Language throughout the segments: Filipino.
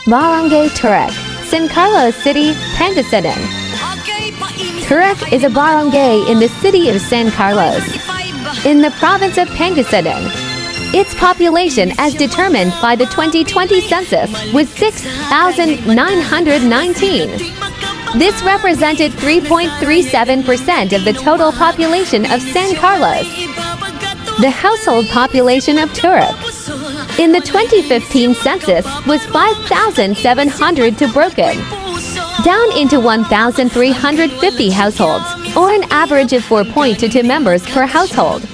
Barangay Turac, San Carlos City, Pangasinan. Turac is a barangay in the city of San Carlos, in the province of Pangasinan. Its population, as determined by the 2020 census, was 6,919. This represented 3.37% of the total population of San Carlos. The household population of Turac in the 2015 census was 5,700 to broken, down into 1,350 households, or an average of 4.22 members per household.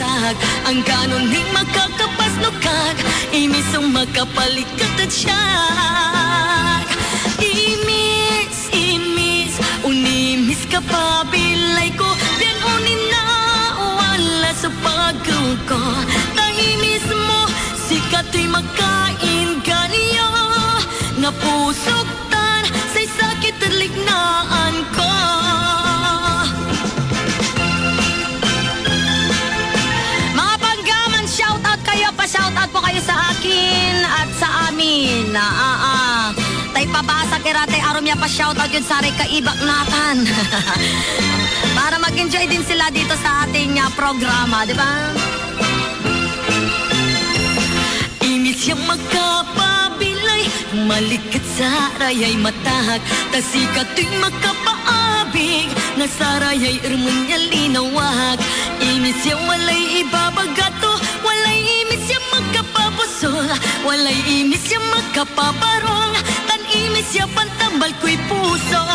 Kato'y makain ganiyo nga pusoktan say sakit at lignaan ko. Mga panggaman, shoutout kayo, pa-shoutout po kayo sa akin at sa amin. Tay pabasa kira tay arom ya pa-shoutout yun sa aray kaibak natan. Para mag-enjoy din sila dito sa ating programa, di ba? Siyang makapabilay, malikat sa rayay matahag, tasika to'y makapaabig, nga sa rayay ermunya linawag. Imis siya walay ibabagato, walay imis siya magkapapusol, walay imis siya magkapaparong, kan imis siya pantambal ko'y puso.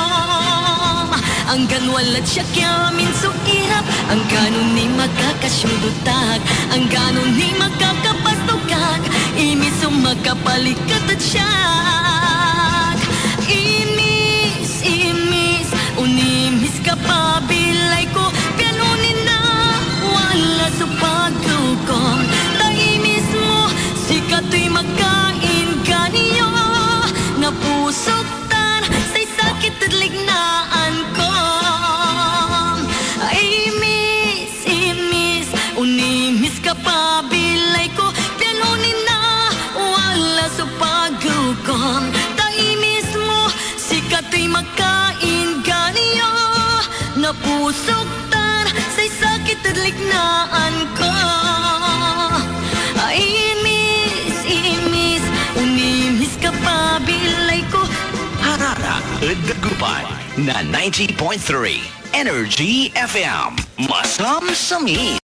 Anggan walat siya kyamin so irap, ang ganon ni magkakasyudutag, ang ganon ni magkakapastugag, imis o magkapalikat at siyag. Imis, imis, unimis ka pabilay ko, pianunin na wala sa pagkukom. Taimis mo, sikato'y magkain ganiyo, nga pusoktan say sakit at lignaan ko. Imis, imis, unimis ka pabilay ko, pianunin na wala sa pagkukom. Taimis mo, sikato'y makain ganiyo, nga pusoktan say sakit at lignaan ko. Imis, imis, unimis ka pabilay ko. Harara, Udagupay, na 90.3 Energy FM. Masam Sami.